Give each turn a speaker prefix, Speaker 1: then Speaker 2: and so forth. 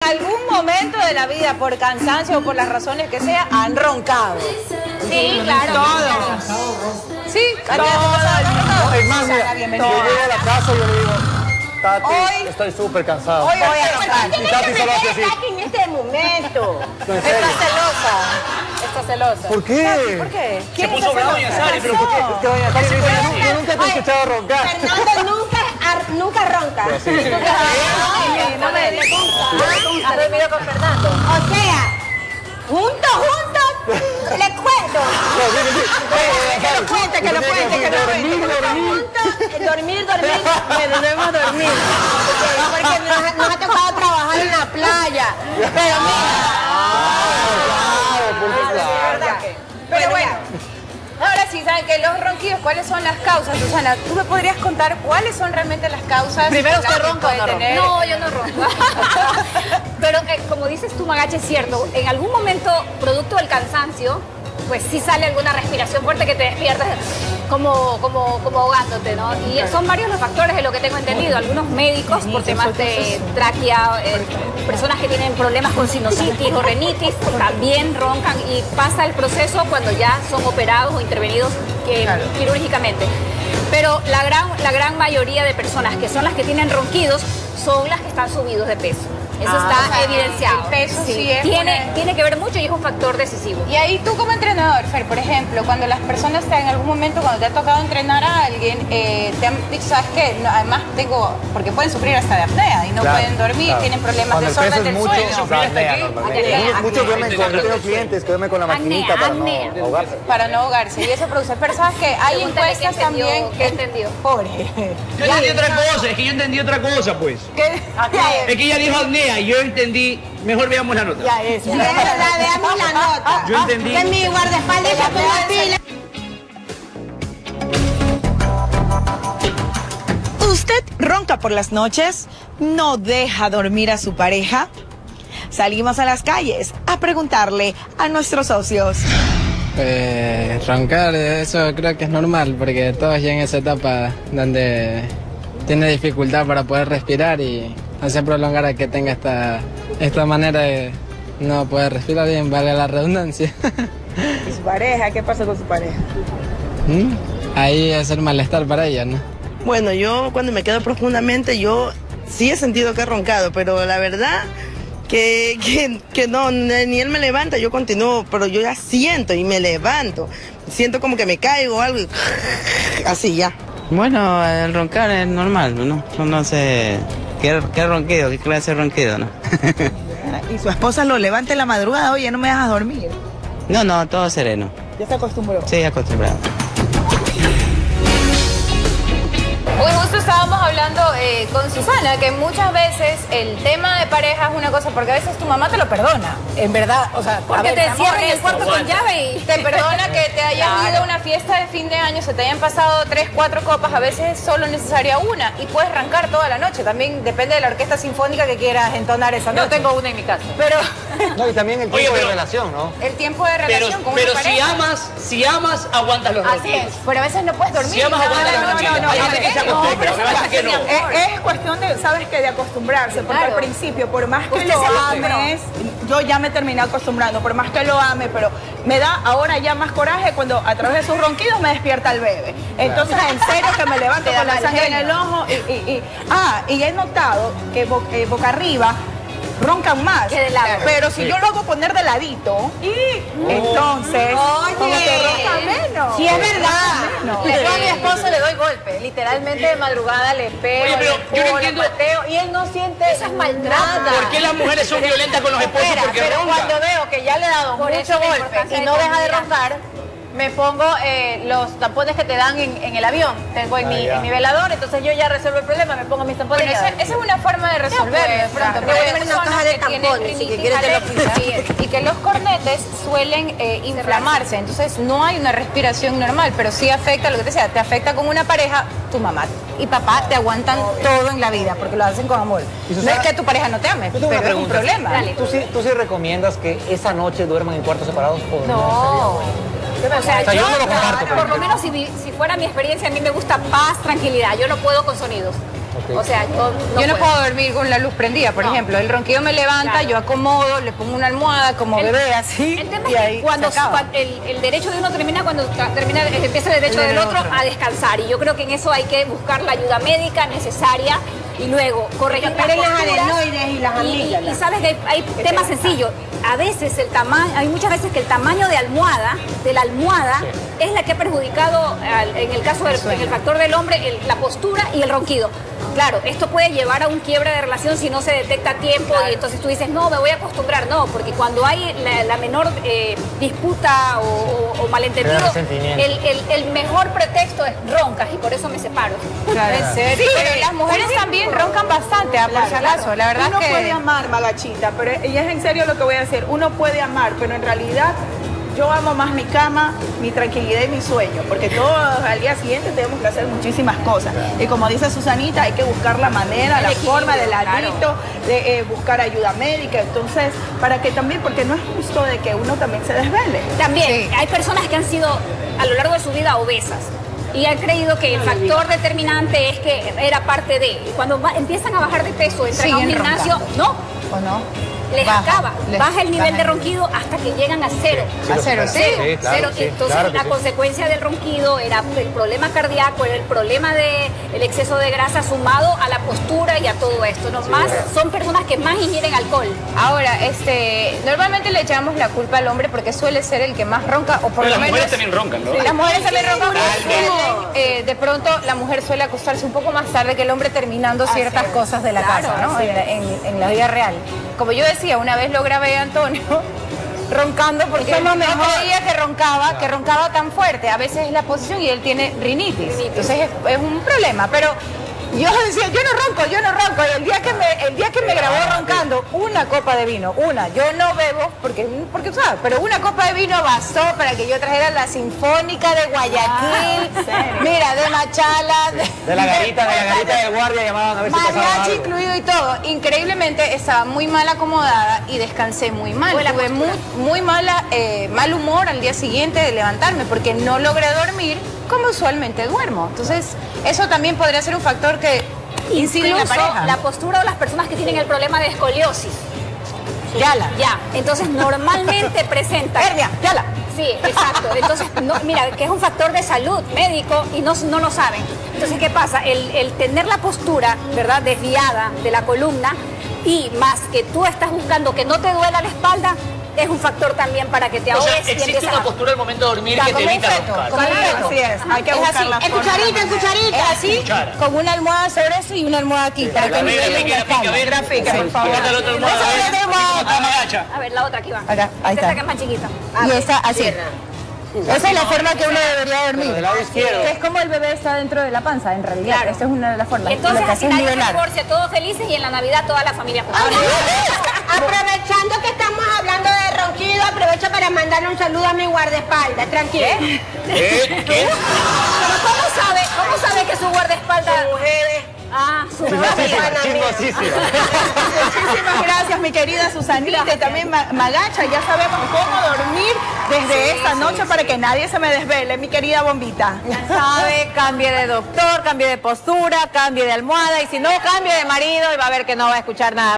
Speaker 1: algún momento de la vida, por cansancio o por las razones que sea, han roncado?
Speaker 2: Sí, claro.
Speaker 1: Todos. Sí,
Speaker 3: No, es más, mira, yo llego a la casa y yo le digo, Tati,
Speaker 1: Hoy-
Speaker 3: estoy súper cansado.
Speaker 1: Hoy voy a roncar.
Speaker 3: Y Tati solo hace así.
Speaker 2: En este momento.
Speaker 3: ¿En
Speaker 1: Está
Speaker 3: serio?
Speaker 1: celosa. Está celosa.
Speaker 3: ¿Por qué?
Speaker 1: ¿Por qué?
Speaker 4: Se puso bravo doña Sari, pero ¿por qué?
Speaker 3: Es que doña Tati me dice, yo nunca te he escuchado roncar.
Speaker 2: Fernando nunca ronca.
Speaker 3: Sí.
Speaker 1: No me gusta. ¿Has dormido con Fernando?
Speaker 2: O sea, juntos, le cuento.
Speaker 1: Que lo cuente, que lo cuente, que lo cuente.
Speaker 2: Juntos, dormir. Me debemos dormir. Porque nos ha tocado trabajar en la playa. Pero
Speaker 1: Pero bueno, ahora sí, ¿saben que los ronquidos, cuáles son las causas? Susana, ¿tú me podrías contar cuáles son realmente las causas?
Speaker 5: Primero
Speaker 1: por las
Speaker 5: usted
Speaker 1: que
Speaker 5: ronca o
Speaker 1: puede
Speaker 5: no ronca.
Speaker 1: tener?
Speaker 6: No, yo no ronco. Pero como dices tú, Magache, es cierto. En algún momento, producto del cansancio, pues sí sale alguna respiración fuerte que te despiertas como ahogándote, ¿no? Y son varios los factores de lo que tengo entendido. Algunos médicos por temas de tráquea, personas que tienen problemas con sinusitis o rinitis, también roncan y pasa el proceso cuando ya son operados o intervenidos quirúrgicamente. Pero la gran mayoría de personas que son las que tienen ronquidos son las que están subidos de peso. Eso está evidenciado.
Speaker 1: El peso sí es
Speaker 6: tiene que ver mucho y es un factor decisivo.
Speaker 1: Y ahí tú como entrenador, Fer, por ejemplo, cuando las personas en algún momento, cuando te ha tocado entrenar a alguien, te han dicho, ¿sabes qué? No, además porque pueden sufrir hasta de apnea y no pueden dormir, tienen problemas de desorden del sueño.
Speaker 3: Muchos duermen con, yo tengo clientes que duermen con la maquinita para no ahogarse.
Speaker 1: Para no ahogarse. Y eso produce. Pero ¿sabes qué? Hay
Speaker 6: Pregúntale
Speaker 1: encuestas
Speaker 6: qué entendió,
Speaker 1: también.
Speaker 6: ¿qué entendió?
Speaker 1: Pobre.
Speaker 4: Yo entendí otra cosa, es que yo entendí otra cosa, pues. Es que ella dijo apnea y yo entendí. Mejor veamos la nota.
Speaker 1: Ya es.
Speaker 2: veamos la nota.
Speaker 4: Yo entendí.
Speaker 2: Que mi guardaespaldas se ponga pila.
Speaker 5: ¿Usted ronca por las noches? ¿No deja dormir a su pareja? Salimos a las calles a preguntarle a nuestros socios.
Speaker 7: Roncar, eso creo que es normal, porque todos llegan a esa etapa donde tiene dificultad para poder respirar y hace prolongar a que tenga esta manera de no poder respirar bien, valga la redundancia.
Speaker 5: ¿Y su pareja? ¿Qué pasa con su pareja?
Speaker 7: Ahí es el malestar para ella, ¿no?
Speaker 8: Bueno, yo cuando me quedo profundamente, yo sí he sentido que he roncado, pero la verdad que no, ni él me levanta, yo continúo, pero yo ya siento y me levanto. Siento como que me caigo o algo y así ya.
Speaker 9: Bueno, el roncar es normal, ¿no? No sé qué ronquido, qué clase de ronquido, ¿no?
Speaker 5: Y su esposa lo levanta en la madrugada, oye, no me dejas dormir.
Speaker 9: No, todo sereno.
Speaker 5: Ya se acostumbró.
Speaker 9: Sí, acostumbrado.
Speaker 1: Hoy justo estábamos hablando con Susana que muchas veces el tema de pareja es una cosa, porque a veces tu mamá te lo perdona, en verdad, o sea,
Speaker 6: Porque te encierran en el cuarto con llave y...
Speaker 1: Te perdona que te hayas ido a una fiesta de fin de año, se te hayan pasado 3, 4 copas, a veces es solo necesaria una y puedes arrancar toda la noche, también depende de la orquesta sinfónica que quieras entonar esa noche.
Speaker 6: Yo tengo una en mi casa.
Speaker 1: Pero
Speaker 3: No, y también el tiempo de relación, ¿no?
Speaker 1: el tiempo de relación con
Speaker 4: Pero
Speaker 1: una
Speaker 4: si
Speaker 1: pareja.
Speaker 4: amas, aguantas los
Speaker 1: Así
Speaker 4: ronquidos.
Speaker 1: es, pero a veces no puedes dormir.
Speaker 4: Si amas, aguantas los ronquidos. Hay gente que se acostumbra, me parece que no.
Speaker 5: Es cuestión de, ¿sabes qué? De acostumbrarse, porque
Speaker 1: Claro.
Speaker 5: al principio, por más que
Speaker 1: Usted
Speaker 5: lo
Speaker 1: se acostumbró.
Speaker 5: ames, yo ya me terminé acostumbrando, por más que lo ame, pero me da ahora ya más coraje cuando a través de sus ronquidos me despierta el bebé. Entonces, en serio que me levanto
Speaker 1: Te da
Speaker 5: con la
Speaker 1: mal
Speaker 5: sangre en
Speaker 1: genio.
Speaker 5: el ojo y he notado que boca arriba roncan más.
Speaker 6: Que de lado.
Speaker 5: Pero si yo lo hago poner de ladito, entonces como que roncan menos.
Speaker 2: Sí, es verdad.
Speaker 5: No.
Speaker 1: Yo a mi esposo le doy golpe, literalmente de madrugada le pego,
Speaker 4: Oye, pero
Speaker 1: le
Speaker 4: yo no
Speaker 1: empujo, le
Speaker 4: entiendo-
Speaker 1: pateo y él no siente
Speaker 6: Eso es maltrato.
Speaker 1: nada.
Speaker 4: ¿Por qué las mujeres son violentas con los esposos?
Speaker 1: Espera,
Speaker 4: Porque
Speaker 1: pero
Speaker 4: roncan.
Speaker 1: cuando veo que ya le he dado
Speaker 6: Por eso
Speaker 1: mucho
Speaker 6: la
Speaker 1: golpe
Speaker 6: importancia
Speaker 1: y
Speaker 6: de
Speaker 1: no deja de
Speaker 6: comida.
Speaker 1: roncar, me pongo los tampones que te dan en el avión. Tengo en mi velador, entonces yo ya resuelvo el problema, me pongo mis tampones. Bueno, esa es una forma de resolverlo de pronto. Pero hay
Speaker 2: Una
Speaker 1: personas
Speaker 2: caja de
Speaker 1: que tienen
Speaker 2: tampones, si
Speaker 1: rinitis
Speaker 2: quieres te lo
Speaker 1: alérgica y que los cornetes suelen inflamarse, entonces no hay una respiración normal, pero sí afecta lo que te decía, te afecta con una pareja, tu mamá y papá te aguantan todo en la vida porque lo hacen con amor.
Speaker 3: Y
Speaker 1: No
Speaker 3: Susana,
Speaker 1: es que tu pareja no te ame,
Speaker 3: yo tengo
Speaker 1: pero
Speaker 3: una
Speaker 1: es un
Speaker 3: pregunta.
Speaker 1: problema.
Speaker 6: Dale.
Speaker 3: ¿Tú sí recomiendas que esa noche duerman en cuartos separados o no?
Speaker 6: No. O sea,
Speaker 3: yo no lo comparto,
Speaker 6: por lo menos si fuera mi experiencia, a mí me gusta paz, tranquilidad. Yo no puedo con sonidos. O sea,
Speaker 1: yo no puedo dormir con la luz prendida, por ejemplo. El ronquido me levanta, yo acomodo, le pongo una almohada como bebé, así.
Speaker 6: El tema es que cuando el derecho de uno termina cuando empieza el derecho del otro a descansar. Y yo creo que en eso hay que buscar la ayuda médica necesaria y luego corregir las
Speaker 2: adenoides y las amígdalas.
Speaker 6: Y sabes que hay temas sencillos. A veces hay muchas veces que el tamaño de la almohada es la que ha perjudicado, en el caso en el factor del hombre, la postura y el ronquido. Claro, esto puede llevar a un quiebre de relación si no se detecta a tiempo y entonces tú dices, no, me voy a acostumbrar. No, porque cuando hay la menor disputa o malentendido, el mejor pretexto es roncas y por eso me separo.
Speaker 1: Claro. ¿En serio? Sí, pero las mujeres también roncan bastante, por si acaso. La verdad
Speaker 5: uno
Speaker 1: que...
Speaker 5: puede amar, Magachita, pero y es en serio lo que voy a decir. Uno puede amar, pero en realidad yo amo más mi cama, mi tranquilidad y mi sueño, porque todos al día siguiente tenemos que hacer muchísimas cosas. Y como dice Susanita, hay que buscar la manera, la forma del adicto, de buscar ayuda médica. Entonces, para que también, porque no es justo de que uno también se desvele.
Speaker 6: También, hay personas que han sido a lo largo de su vida obesas y han creído que el factor determinante es que era parte de. Y cuando empiezan a bajar de peso, entran a un gimnasio, ¿no?
Speaker 1: ¿O no?
Speaker 6: Les baja el nivel de ronquido hasta que llegan a cero.
Speaker 1: A cero, sí.
Speaker 6: Cero. Entonces, la consecuencia del ronquido era el problema cardíaco, era el problema del exceso de grasa sumado a la postura y a todo esto. Son personas que más ingieren alcohol.
Speaker 1: Ahora, normalmente le echamos la culpa al hombre porque suele ser el que más ronca, o por lo menos...
Speaker 4: Las mujeres también roncan, ¿no?
Speaker 1: Las mujeres también roncan, de pronto la mujer suele acostarse un poco más tarde que el hombre terminando ciertas cosas de la casa, ¿no? En la vida real. Como yo decía, una vez lo grabé a Antonio roncando porque no creía que roncaba tan fuerte. A veces es la posición y él tiene rinitis. Entonces es un problema, pero yo decía, yo no ronco. Y el día que me grabó roncando, una copa de vino, yo no bebo, porque ¿sabes? Pero una copa de vino bastó para que yo trajera la Sinfónica de Guayaquil, mira, de Machala,
Speaker 3: de la garita del guardia llamaban a ver si pasaba algo.
Speaker 1: Mariachi incluido y todo. Increíblemente estaba muy mal acomodada y descansé muy mal. Tuve muy mal humor al día siguiente de levantarme porque no logré dormir como usualmente duermo. Entonces, eso también podría ser un factor que incide en la pareja.
Speaker 6: La postura o las personas que tienen el problema de escoliosis. Ya. Entonces, normalmente presentan...
Speaker 1: Hernia, yala.
Speaker 6: Sí, exacto. Entonces, mira, que es un factor de salud médico y no lo saben. Entonces, ¿qué pasa? El tener la postura, ¿verdad?, desviada de la columna y más que tú estás buscando que no te duela la espalda, es un factor también para que te ahogues.
Speaker 4: O sea, existe una postura al momento de dormir que te evita roncar.
Speaker 5: Así es, hay que buscar la forma.
Speaker 2: En cucharita.
Speaker 1: Es así, con una almohada sobre eso y una almohada aquí. Para que no
Speaker 5: Grafica, por favor.
Speaker 6: A ver, la otra aquí va.
Speaker 1: Acá, ahí está.
Speaker 6: Esta que es más chiquita.
Speaker 1: Y esta así. Esa es la forma que uno debería dormir.
Speaker 3: Del lado izquierdo.
Speaker 1: Que es como el bebé está dentro de la panza, en realidad.
Speaker 6: Claro.
Speaker 1: Esa es una de las formas.
Speaker 6: Entonces,
Speaker 1: lo que
Speaker 6: así
Speaker 1: hace es
Speaker 6: nadie se
Speaker 1: nivelar.
Speaker 6: divorcia, todos felices y en la Navidad toda la familia junta.
Speaker 2: Aprovechando que estamos hablando de ronquido, aprovecho para mandarle un saludo a mi guardaespaldas. Tranquilo.
Speaker 4: ¿Qué?
Speaker 6: Pero ¿cómo sabe que su guardaespaldas?
Speaker 2: Mujeres.
Speaker 6: Su guardaespaldas.
Speaker 5: Muchísimas gracias, mi querida Susanita, y también Magacha. Ya sabemos cómo dormir desde esta noche para que nadie se me desvele, mi querida Bombita.
Speaker 1: Ya sabe, cambie de doctor, cambie de postura, cambie de almohada y si no, cambie de marido y va a ver que no va a escuchar nada.